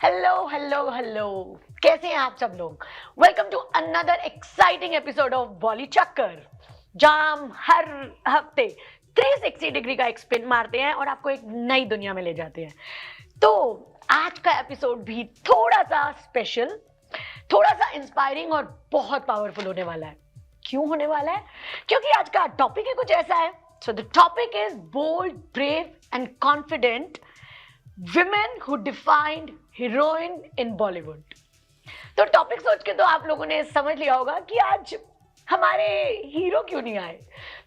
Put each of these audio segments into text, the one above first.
Hello कैसे हैं आप सब लोग। Welcome to another exciting episode of Bolly Chakkar, जहां हम हर हफ्ते 360 डिग्री का एक स्पिन मारते हैं और आपको एक नई दुनिया में ले जाते हैं। तो आज का एपिसोड भी थोड़ा सा स्पेशल, थोड़ा सा इंस्पायरिंग और बहुत पावरफुल होने वाला है। क्यों होने वाला है? क्योंकि आज का टॉपिक ही कुछ ऐसा है। So the topic is bold, brave and confident women who defined heroine in Bollywood. तो टॉपिक सोच के तो आप लोगों ने समझ लिया होगा कि आज हमारे हीरो क्यों नहीं आए।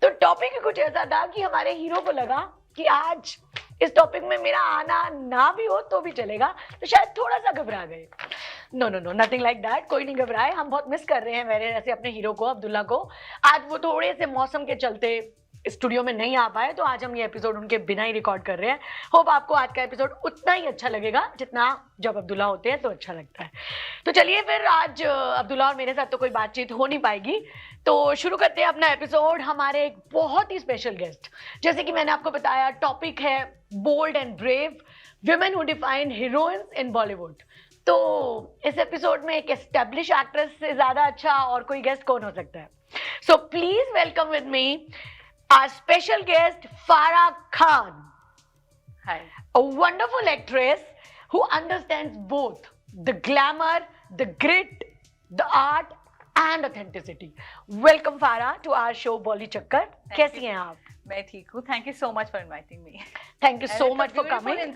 तो टॉपिक ही कुछ ऐसा था कि हमारे हीरो को लगा कि आज इस टॉपिक में मेरा आना ना भी हो तो भी चलेगा, तो शायद थोड़ा सा घबरा गए। No no no, nothing like that. कोई नहीं घबराए, हम बहुत मिस कर रहे हैं मेरे जैसे अपने हीरो को, अब्दुल्ला को। आज वो थोड़े से मौसम के चलते स्टूडियो में नहीं आ पाए, तो आज हम ये एपिसोड उनके बिना ही रिकॉर्ड कर रहे हैं। होप आपको आज का एपिसोड उतना ही अच्छा लगेगा जितना जब अब्दुल्ला होते हैं तो अच्छा लगता है। तो चलिए फिर, आज अब्दुल्ला और मेरे साथ तो कोई बातचीत हो नहीं पाएगी, तो शुरू करते हैं अपना एपिसोड। हमारे एक बहुत ही स्पेशल गेस्ट, जैसे कि मैंने आपको बताया, टॉपिक है bold and brave women who define heroines in Bollywood. तो इस एपिसोड में एक एस्टेब्लिश एक्ट्रेस से ज्यादा अच्छा और कोई गेस्ट कौन हो सकता है। So please welcome with me our special guest Farah Khan. Hi. A wonderful actress who understands both the glamour, the grit, the art and authenticity. Welcome Farah to our show Bolly Chakkar. कैसी हैं आप? मैं ठीक हूँ. Thank you so much for inviting me. Thank you so much for coming.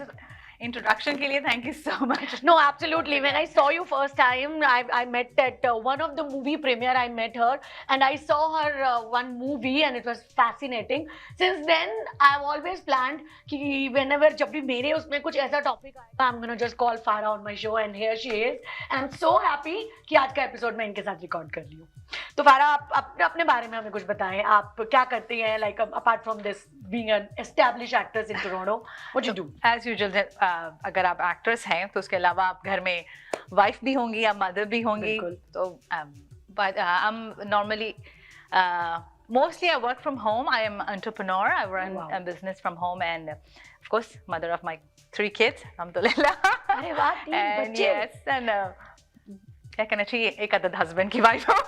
Introduction के लिए thank you so much. No, absolutely. When I saw you first time, I met at one of the movie premiere. I met her and I saw her one movie and it was fascinating. Since then, I've always planned कि whenever जब भी मेरे उसमें कुछ ऐसा topic आएगा, I'm gonna just call Farah on my show and here she is. And I'm so happy कि आज का episode मैं इनके साथ record कर ली हूँ। तो फारा, आप अपने बारे में हमें कुछ बताएं। आप क्या करती हैं, like apart from this being an established actress in Toronto, what you do? As usual, अगर आप actress हैं तो उसके अलावा आप घर में wife भी होंगी, आप mother भी होंगी। तो but I'm normally mostly I work from home. I am entrepreneur. I run a business from home and of course mother of my 3 kids. alhamdulillah. अरे वाह, 3 बच्चे। Yes, and क्या कहना चाहिए, एक अदद husband की wife हूँ।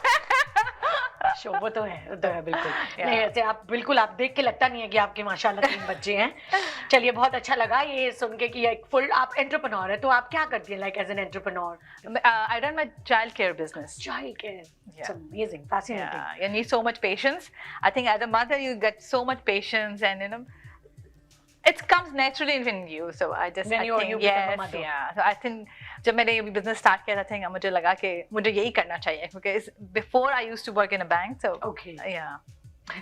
शो वो तो है बिल्कुल। नहीं ऐसे आप बिल्कुल, आप देख के लगता नहीं है कि आपके माशाल्लाह 3 बच्चे हैं। चलिए, बहुत अच्छा लगा ये सुन के कि एक फुल आप एंटरप्रेन्योर है। तो आप क्या करती हैं, like as an entrepreneur? I run my child care business. Child care. It's amazing, fascinating. Yeah, you need so much patience. I think as a mother you get so much patience and it comes naturally in you. So I just When you become a mother. Yeah. So I think जब मैंने ये business start किया था, मुझे लगा कि मुझे यही करना चाहिए, because before I used to work in a bank. So okay. Yeah.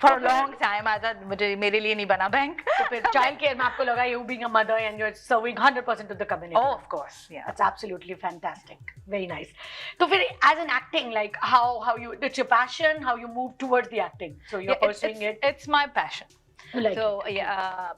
For a long time I thought मुझे मेरे लिए नहीं बना बैंक। तो फिर child care में आपको लगा you being a mother and you're serving 100% to the community. Oh, of course. Yeah. That's absolutely fantastic. Very nice. So फिर as an acting, like how you, it's your passion, how you move towards the acting. So you're pursuing it. It's my passion. You like so it. Yeah.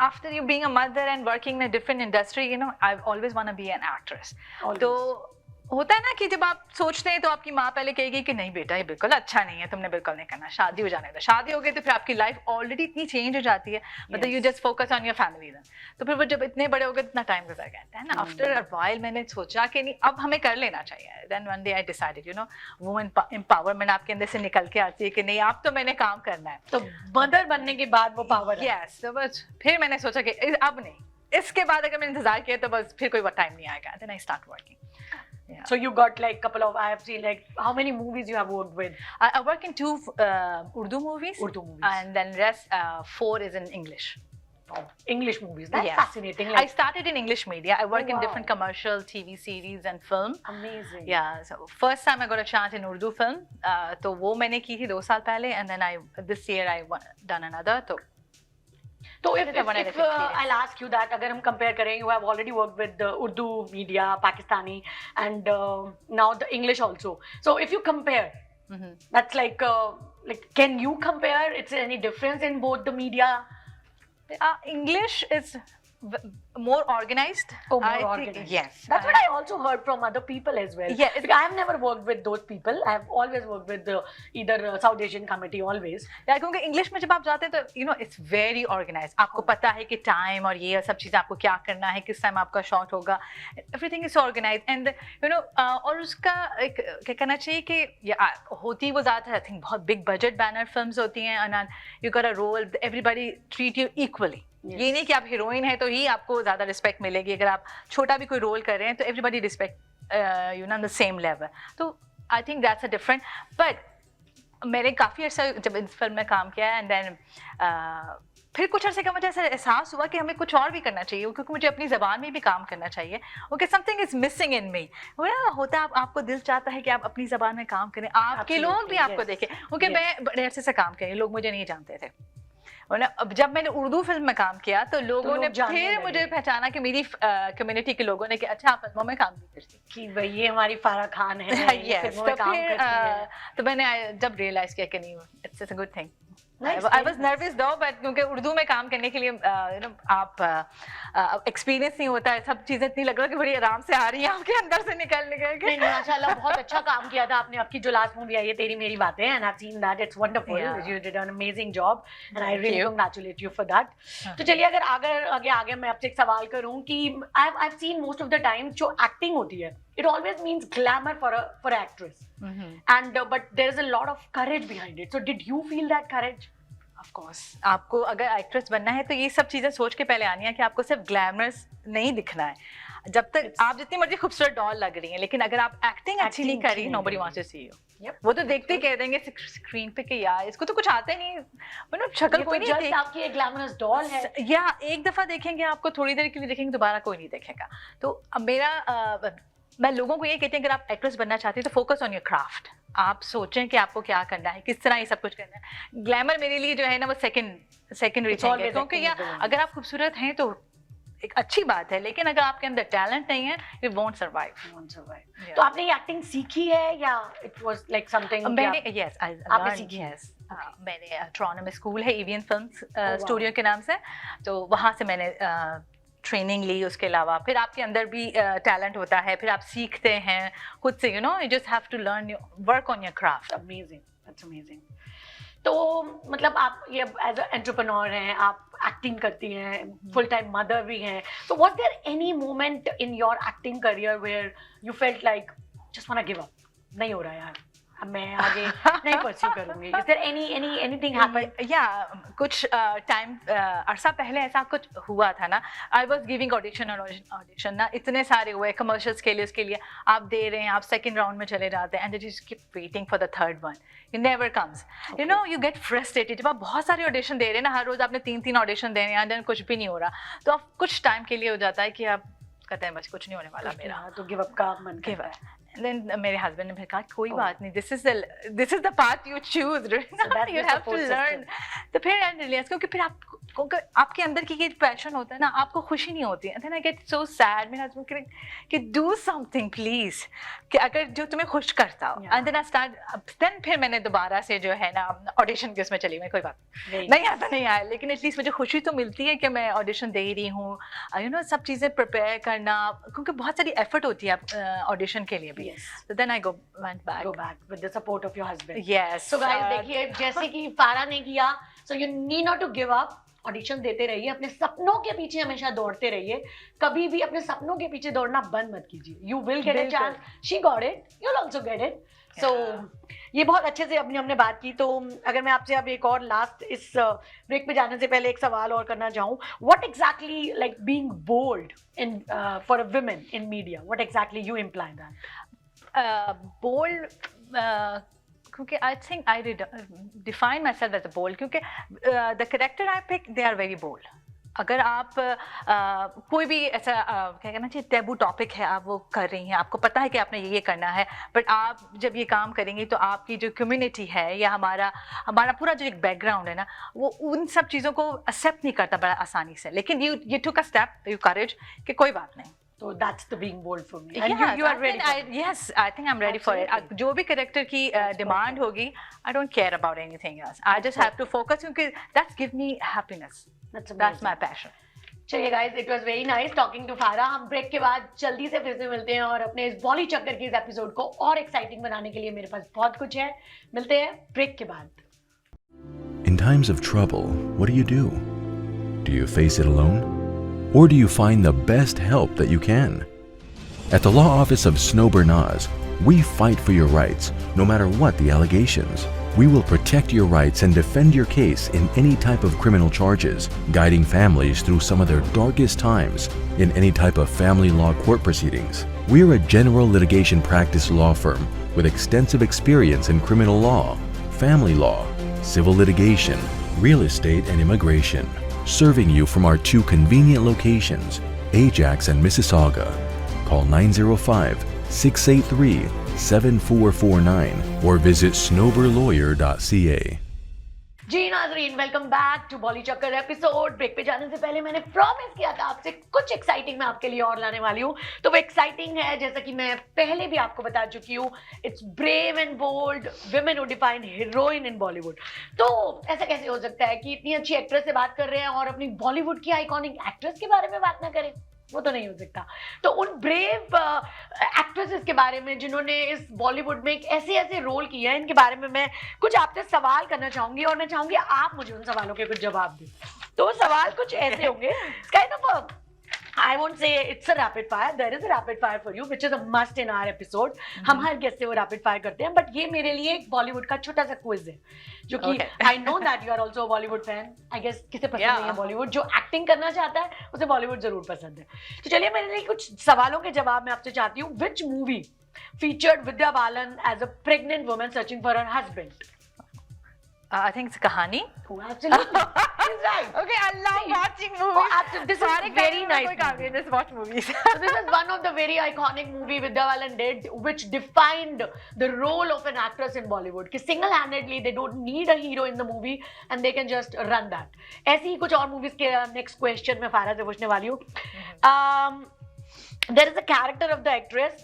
After you being a mother and working in a different industry, I've always want to be an actress. Always. तो होता है ना कि जब आप सोचते हैं तो आपकी माँ पहले कहेगी कि नहीं बेटा, ये बिल्कुल अच्छा नहीं है, तुमने बिल्कुल नहीं करना, शादी हो जाने दो। शादी हो गई तो फिर आपकी लाइफ ऑलरेडी इतनी चेंज हो जाती है, मतलब you just focus on your family then. तो फिर वो जब इतने बड़े हो गए, इतना टाइम गुजर गया है ना। आफ्टर अ व्हाइल मैंने सोचा कि नहीं, अब हमें कर लेना चाहिए। Then one day I decided, women empowerment आपके अंदर से निकल के आती है कि नहीं, आप तो मैंने काम करना है। तो मदर बनने के बाद वो पावर। यस, तो बस फिर मैंने सोचा कि अब नहीं, इसके बाद अगर मैंने इंतजार किया तो बस फिर कोई टाइम नहीं आएगा। Then I start working. Yeah. So you got like couple of, I have seen like how many movies you have worked with? I work in 2 Urdu movies. And then rest 4 is in English. Oh, English movies. That's fascinating. I started in English media. I work in different commercial TV series and film. Amazing. Yeah. So first time I got a chance in Urdu film. तो वो मैंने की थी 2 साल पहले, and then this year I done another. So if I'll ask you that, अगर हम compare करें, you have already worked with the Urdu media, Pakistani, and now the English also. So if you compare, that's like can you compare? Is there any difference in both the media? English is more organized. Oh, more I think, organized. yes. That's what I also heard from other people as well. Yes. Because I have never worked with those people. I have always worked with either South Asian committee, always. या क्योंकि English में जब आप जाते हैं तो you know it's very organise, आपको पता है कि टाइम और ये सब चीज़ें आपको क्या करना है, किस टाइम आपका शॉट होगा, everything is organise and you know और उसका एक क्या कहना चाहिए कि होती वो ज़्यादा आई थिंक बहुत बिग बजट बैनर फिल्म्स होती हैं and you got a role, everybody treat you equally. ये नहीं कि आप हीरोइन है तो ही आपको ज़्यादा रिस्पेक्ट मिलेगी, अगर आप छोटा भी कोई रोल कर रहे हैं तो everybody respect you know on the same level. तो I think that's a different. But मैंने काफ़ी अर्सा जब इस फिल्म में काम किया एंड देन फिर कुछ अर्से का मुझे ऐसा एहसास हुआ कि हमें कुछ और भी करना चाहिए, क्योंकि मुझे अपनी ज़बान में भी काम करना चाहिए. Okay, something is missing in me. होता है आपको दिल चाहता है कि आप अपनी ज़बान में काम करें, आपके लोग भी आपको देखें. ओके, मैं बड़े अरसे से काम करें, लोग मुझे नहीं जानते थे. अब जब मैंने उर्दू फिल्म में काम किया तो लोगों ने फिर मुझे पहचाना कि मेरी कम्युनिटी के लोगों ने कि अच्छा आप फिल्मों में काम भी करती कि भाई ये हमारी फारा खान है. yes, तो फिर तो मैंने जब रियलाइज किया कि नहीं, it's a good thing. I was nervous दो, बट क्योंकि उर्दू में काम करने के लिए यू नो आप एक्सपीरियंस नहीं होता है, सब चीजें इतनी लग रहा है कि बड़ी आराम से आ रही है आपके अंदर से निकल के. नहीं, माशाल्लाह बहुत अच्छा काम किया था आपने. आपकी जो लास्ट मूवी आई है तेरी मेरी बातें, and I have seen that, it's wonderful. You did an amazing job and I really congratulate you for that. तो चलिए अगर आगे मैं आपसे एक सवाल करूं कि I have seen most of the time जो एक्टिंग होती है, it always means glamour for an actress. And but there is a lot of courage behind it. So did you feel that courage? Of course. आपको अगर actress बनना है तो ये सब चीज़ें सोच के पहले आनी है कि आपको सिर्फ ग्लैमरस नहीं दिखना है. जब तक आप जितनी मर्जी खूबसूरत डॉल लग रही हैं, लेकिन अगर आप एक्टिंग अच्छी नहीं कर रही, nobody wants to see you. वो तो देखते ही कह देंगे स्क्रीन पे कि यार इसको तो कुछ आता ही नहीं, मतलब शक्ल कोई नहीं देख, आपकी एक ग्लैमरस डॉल है. या एक दफा देखेंगे आपको, थोड़ी देर के लिए देखेंगे, दोबारा कोई नहीं देखेगा. तो मेरा मैं लोगों को ये कहती हूँ, अगर आप एक्ट्रेस बनना चाहते हैं तो फोकस ऑन योर क्राफ्ट. आप सोचें कि आपको क्या करना है, किस तरह ये सब कुछ करना है. ग्लैमर मेरे लिए जो है ना वो सेकेंडरी थिंग है, क्योंकि अगर आप खूबसूरत हैं तो एक अच्छी बात है, लेकिन अगर आपके अंदर टैलेंट नहीं है यू वोंट सर्वाइव. तो आपने ये एक्टिंग सीखी है या इट वाज लाइक समथिंग? मैंने यस आपने सीखी है. मैंने टोरंटो में स्कूल है एवियन फिल्म्स स्टूडियो के नाम से, तो वहाँ से मैंने ट्रेनिंग ली. उसके अलावा फिर आपके अंदर भी टैलेंट होता है, फिर आप सीखते हैं खुद से, you know you just have to learn work on your craft. Amazing, that's amazing. तो मतलब आप ये एज अ एंटरप्रेन्योर हैं, आप एक्टिंग करती हैं, फुल टाइम मदर भी हैं. तो was there any moment in your acting career where you felt like just want to give up, नहीं हो रहा यार, अब मैं आगे नहीं परस्यू करूंगी? Is there anything happen? या कुछ टाइम अरसा पहले ऐसा कुछ हुआ था ना. आई वाज गिविंग ऑडिशन ना, इतने सारे हुए कमर्शियल्स के लिए, उसके लिए आप दे रहे हैं, आप सेकंड राउंड में चले जाते हैं, and you just keep waiting for the third one, you never comes. You know you get frustrated. जब आप बहुत सारे ऑडिशन दे रहे हैं ना, हर रोज आपने 3 ऑडिशन देने हैं, एंड कुछ भी नहीं हो रहा, तो आप कुछ टाइम के लिए हो जाता है कि आप कहते हैं बस कुछ नहीं होने वाला मेरा, तो गिव अप का मन गिव अप. Then मेरे हस्बैंड ने फिर कहा कोई बात नहीं, this is the path you choose, you have to learn. तो फिर I realized, क्योंकि फिर आपके अंदर की ये पैशन होता है ना, आपको खुशी नहीं होती है. Then I get so sad. मेरे हस्बैंड कह कि do something please, कि अगर जो तुम्हें खुश करता हो. And then I start, then फिर मैंने दोबारा से जो है ना ऑडिशन के उसमें चली. मैं कोई बात नहीं आता नहीं आया, लेकिन एटलीस्ट मुझे खुशी तो मिलती है कि मैं ऑडिशन दे रही हूँ. यू नो सब चीज़ें प्रिपेयर करना, क्योंकि बहुत सारी एफर्ट होती है ऑडिशन के लिए भी. Yes. So then I went back with the support of your husband. Yes. So guys देखिए, जैसे कि फारा ने किया, so you need not to give up. Audition देते रहिए, अपने सपनों के पीछे हमेशा दौड़ते रहिए, कभी भी अपने सपनों के पीछे दौड़ना बंद मत कीजिए. You will get a chance. She got it. You'll also get it. So ये बहुत अच्छे से अपनी हमने बात की. तो अगर मैं आपसे अब एक और लास्ट इस ब्रेक पे जाने से पहले एक सवाल और करना चाहूँ, what exactly like being bold in for a women in media, what exactly you imply that? Bold, क्योंकि I think I define myself as a bold, क्योंकि the character I pick, they are very bold. अगर आप कोई भी ऐसा क्या कहना चाहिए टैबू टॉपिक है, आप वो कर रही हैं, आपको पता है कि आपने ये करना है, बट आप जब ये काम करेंगी तो आपकी जो कम्युनिटी है या हमारा पूरा जो एक बैकग्राउंड है ना, वो उन सब चीज़ों को एक्सेप्ट नहीं करता बड़ा आसानी से. लेकिन you took a step, you courage कि कोई बात नहीं. So that's the being bold for me. And you are ready. Yes, I think I'm ready for it. जो भी character की demand होगी, I don't care about anything else. I just have to focus, because that's give me happiness. That's my passion. चलिए guys, it was very nice talking to Farah. हम break के बाद जल्दी से फिर से मिलते हैं और अपने इस बॉली चक्कर के इस एपिसोड को और एक्साइटिंग बनाने के लिए मेरे पास बहुत कुछ है। मिलते हैं ब्रेक के बाद। In times of trouble, what do you do? Do you face it alone? Or do you find the best help that you can? At the law office of Snowber Nas, we fight for your rights, no matter what the allegations. We will protect your rights and defend your case in any type of criminal charges, guiding families through some of their darkest times in any type of family law court proceedings. We are a general litigation practice law firm with extensive experience in criminal law, family law, civil litigation, real estate, and immigration, serving you from our two convenient locations, Ajax and Mississauga. Call 905-683-7449 or visit snowberlawyer.ca. जी नाजरीन, welcome back to बॉली चक्कर episode. Break पे जाने से पहले मैंने promise किया था आपसे कुछ एक्साइटिंग मैं आपके लिए और लाने वाली हूँ। तो वो एक्साइटिंग है, जैसा कि मैं पहले भी आपको बता चुकी हूँ, it's brave and bold women who define heroine in Bollywood. तो ऐसा कैसे हो सकता है कि इतनी अच्छी एक्ट्रेस से बात कर रहे हैं और अपनी बॉलीवुड की आइकॉनिक एक्ट्रेस के बारे में बात ना करें? वो तो नहीं हो सकता। तो उन ब्रेव एक्ट्रेसेस के बारे में जिन्होंने इस बॉलीवुड में एक ऐसे ऐसे रोल किए हैं, इनके बारे में मैं कुछ आपसे सवाल करना चाहूंगी और मैं चाहूंगी आप मुझे उन सवालों के कुछ जवाब दें। तो सवाल कुछ ऐसे होंगे, kind of I won't say it's a rapid fire. There is a rapid fire for you, which is a must in our episode. हम हर गेस्ट से वो rapid fire करते हैं, but ये मेरे लिए एक बॉलीवुड का छोटा सा क्विज है, जो कि I know that you are also a Bollywood fan. I guess किसे पसंद नहीं है बॉलीवुड? जो एक्टिंग करना चाहता है उसे बॉलीवुड जरूर पसंद है। तो चलिए, मेरे लिए कुछ सवालों के जवाब मैं आपसे चाहती हूँ। Which movie featured Vidya Balan as a pregnant woman searching for her husband? I think it's Kahani. Oh, absolutely. He's right. Okay, I love watching movies. Oh, absolutely. This is very nice. I just watch movies. So this is one of the very iconic movie Vidya Balan did, which defined the role of an actress in Bollywood. कि single-handedly they don't need a hero in the movie and they can just run that. ऐसी ही कुछ और movies के next question मैं फारा से पूछने वाली हूँ. There is a character of the actress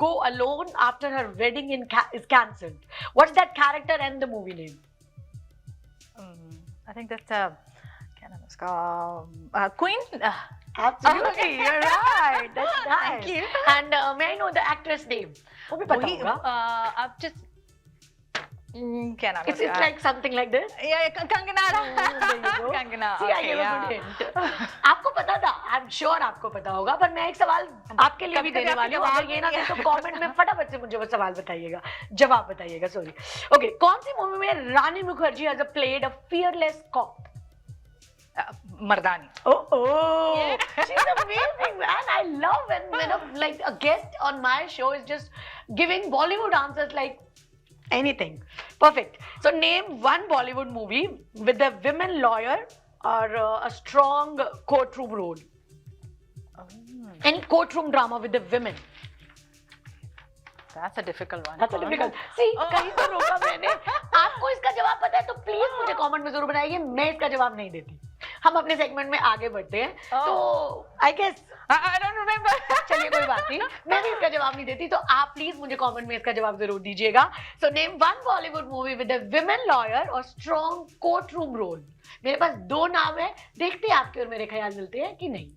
go alone after her wedding is cancelled. What's that character and the movie name? I think that's क्या नाम है उसका? Queen. Absolutely, you're right. That's nice. Thank you. And may I know the actress name? वो भी पता होगा. आप just क्या नाम है? It's like something like this. Yeah, Kangana. Kangana. See, I gave a good hint. आपको पता था? I'm sure आपको पता होगा, पर मैं एक सवाल आपके लिए भी देने वाली हूँ। अगर ये ना तो कमेंट में फटाफट से मुझे वो सवाल बताइएगा, जवाब बताइएगा। सॉरी। ओके, कौन सी मूवी में रानी Mukherjee has played a fearless cop? Mardaani. Oh, she's amazing, man. I love when like a guest on my show is just giving Bollywood answers like anything. Perfect. So name one Bollywood movie with a women lawyer or a strong courtroom role. Any courtroom drama with the women. That's a difficult one. That's a difficult. See, कहीं तो रोका मैंने। आपको इसका जवाब पता है तो प्लीज मुझे कमेंट में जरूर बताइए। मैं इसका जवाब नहीं देती। हम अपने सेगमेंट में आगे बढ़ते हैं। तो I guess I don't remember. चलिए, कोई बात नहीं, मैं भी इसका जवाब नहीं देती, तो आप प्लीज मुझे कमेंट में इसका जवाब जरूर दीजिएगा। So name one Bollywood movie with a women lawyer और स्ट्रॉन्ग कोर्ट रूम रोल। मेरे पास दो नाम है, देखते हैं आपके और मेरे ख्याल मिलते हैं कि नहीं।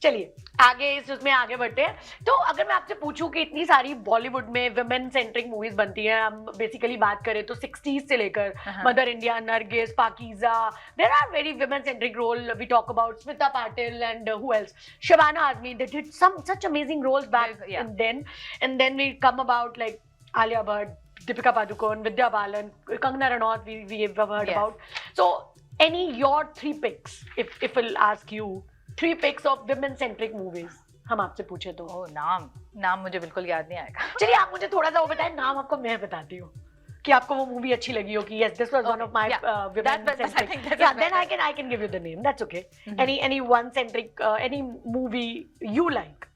चलिए आगे उसमें आगे बढ़ते हैं। तो अगर मैं आपसे पूछूं कि इतनी सारी बॉलीवुड में विमेन सेंट्रिक मूवीज बनती हैं, हम बेसिकली बात करें तो 60s से लेकर Mother India, Nargis, Pakeezah, there are very women centric role. We talk about Smita Patil and who else, Shabana Azmi, they did some such amazing roles back and then we come about like Alia Bhatt, Deepika Padukone, Vidya Balan, Kangana Ranaut, we have heard about. So any your three picks, if I'll ask you 3 picks of women centric movies, हम आपसे पूछे तो। नाम मुझे बिल्कुल याद नहीं आएगा। चलिए आप मुझे थोड़ा सा वो बताएं, नाम आपको मैं बताती हूँ कि आपको वो मूवी अच्छी लगी हो कि yes this was one of my women centric. Yeah, then I can give you the name. That's okay. Any one centric any movie you like?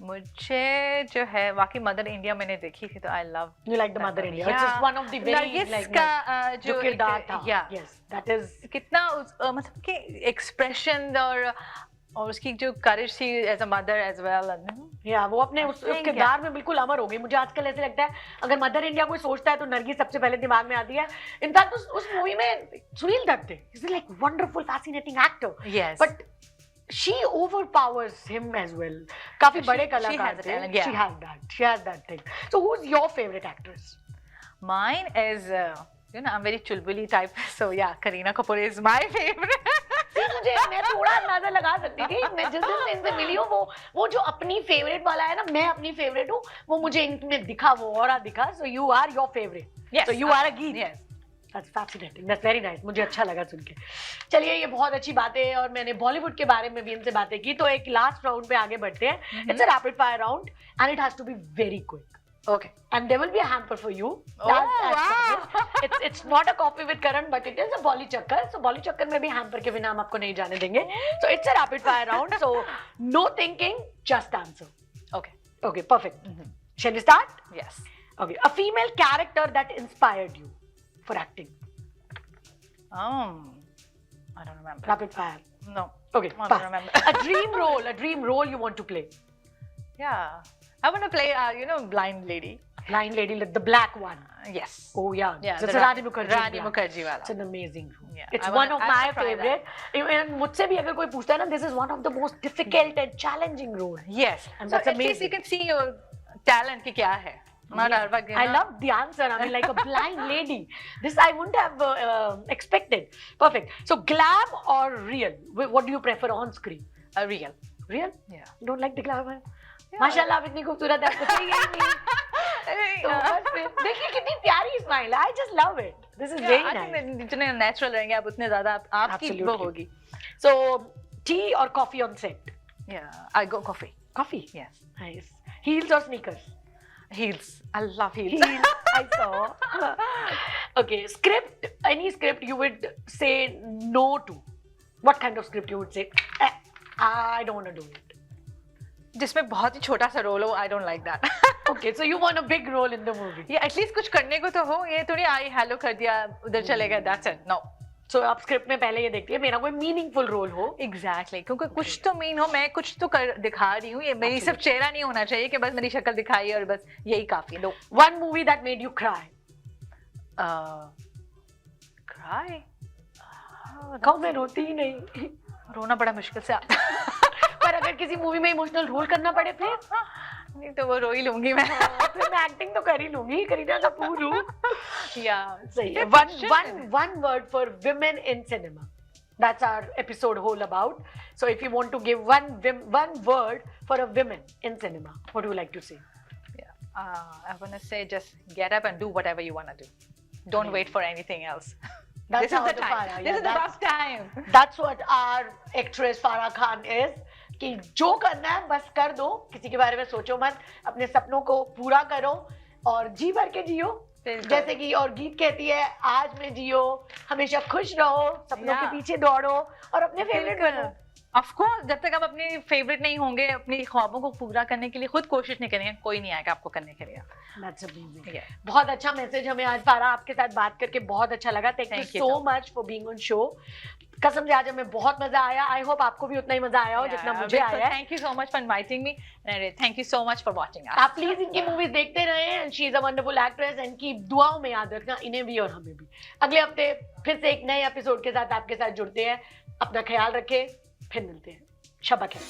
मुझे जो है वाकई मदर इंडिया मैंने देखी थी तो I love You like the Mother India? It's just one of the very like का जो किरदार था। Yeah. Yes, that is कितना मतलब कि एक्सप्रेशन और और उसकी जो करेज थी as a mother as well, या वो अपने उस Thank किरदार में बिल्कुल अमर हो गई। मुझे आजकल ऐसे लगता है अगर मदर इंडिया कोई सोचता है तो नरगिस सबसे पहले दिमाग में आती है। इनफैक्ट उस मूवी में सुनील दत्त है, is like wonderful fascinating actor, yes but she overpowers him as well. काफी बड़े she कलाकार has a थे। talent, yeah. She has that thing. So who's your favorite actress? Mine is, I'm very chulbuli type, so yeah, Kareena Kapoor is my favorite. मैं थोड़ा अंदाजा लगा सकती थी, मैं जिस दिन से इनसे मिली हूँ वो जो अपनी फेवरेट वाला है ना, मैं अपनी फेवरेट हूँ, वो मुझे इनमें दिखा, वो ऑरा दिखा. So you are your favorite. Yes, So you are a geek. Yes. That's fascinating. That's very nice. मुझे अच्छा लगा सुन के. चलिए ये बहुत अच्छी बातें हैं और मैंने बॉलीवुड के बारे में भी इनसे बातें की, तो एक लास्ट राउंड पे आगे बढ़ते हैं. It's a rapid fire round and it has to be very quick. Okay. And there will be a hamper for you. Oh, wow. It's not a coffee with Karan, but it is a Bolly Chakkar. So Bolly Chakkar में भी hamper के बिना हम आपको नहीं जाने देंगे. So it's a rapid fire round. So no thinking, just answer. Okay. Okay, perfect. Shall we start? Yes. Okay. A female character that inspired you for acting. I don't remember. Rapid fire. No. Okay. I don't pass. remember. A dream role you want to play. Yeah. I want to play, blind lady. Blind lady, like the black one. Yes. Oh yeah. Yeah. That's the Rani Mukherjee. Rani yeah. Mukherjee wala. It's an amazing role. Yeah, It's I one wanna- of I my should try favorite. And मुझसे भी अगर कोई पूछता है ना, this is one of the most difficult and challenging role. Yes. And So that's at least you amazing. can see your talent ki kya hai. Not हर वक्त, I love the answer. I mean, like a blind lady. This I wouldn't have expected. Perfect. So, glam or real? What do you prefer on screen? A real. Real? Yeah. You don't like the glamour? Yeah. माशाल्लाह आप इतनी खूबसूरत है, आपको चाहिए ही नहीं. तो बस फिर देखिए कितनी प्यारी स्माइल है. I just love it. This is very I nice. think जितने नेचुरल रहेंगे आप उतने ज्यादा आपकी वो Absolutely. होगी. So, tea or coffee on set? Yeah. I go coffee. Coffee. Yes. Nice. Heels or sneakers? Heels. I love heels. Heels. I saw. Okay. Script. Any script you would say no to? What kind of script you would say? I don't want to do it. जिसमें बहुत ही छोटा सा role हो, I don't like that. Okay, so you want a big role in the movie. ये at least कुछ करने को तो हो, ये थोड़ी आई हेलो कर दिया उधर चले गए, that's it. No. So आप स्क्रिप्ट में पहले ये देखती है मेरा कोई मीनिंगफुल रोल हो. Exactly. क्योंकि कुछ तो मीन हो, मैं कुछ तो कर दिखा रही हूँ, ये मेरी सिर्फ चेहरा नहीं होना चाहिए कि बस मेरी शक्ल दिखाई और बस यही काफी. No. One movie that made you cry. Cry. कहूँ मैं रोती ही नहीं. रोना बड़ा मुश्किल से आता है. पर अगर किसी मूवी में इमोशनल रोल करना पड़े फिर नहीं तो वो रो ही लूंगी मैं. फिर मैं एक्टिंग तो कर ही लूंगी. करीना कपूर हूँ. Yeah. सही है. One word for women in cinema. That's our episode whole about. So if you want to give one word for a woman in cinema, what do you like to say? Yeah. I want to say just get up and do whatever you want to do. Don't wait for anything else. That's This is how the the time. Farah, This yeah, is the rough time. That's what our actress Farah Khan is. कि जो करना है बस कर दो, किसी के बारे में सोचो मत, अपने सपनों को पूरा करो और जी भर के जियो. जैसे कि और गीत कहती है, आज में जियो, हमेशा खुश रहो, सपनों के पीछे दौड़ो और अपने फेवरेट बनो. Of course, जब तक आप अपने फेवरेट नहीं होंगे, अपने ख्वाबों को पूरा करने के लिए खुद कोशिश नहीं करेंगे, कोई नहीं आएगा आपको करने के लिए. That's amazing. Yeah. बहुत अच्छा मैसेज हमें आज फारा आपके साथ बात करके बहुत अच्छा लगा. Thank you Thank you so so much for being on show. कसम से आज हमें बहुत मजा आया. आई होप आपको भी उतना ही मजा आया हो जितना मुझे आया है. Thank you so much for inviting me and thank you so much for watching us. आप प्लीज इनकी मूवीज देखते रहें. She is a wonderful actress and की दुआओं में याद रखना इन्हें भी और हमें भी. अगले हफ्ते फिर से एक नए एपिसोड के साथ आपके साथ जुड़ते हैं. अपना ख्याल रखें, फिर मिलते हैं. शब्बा खैर.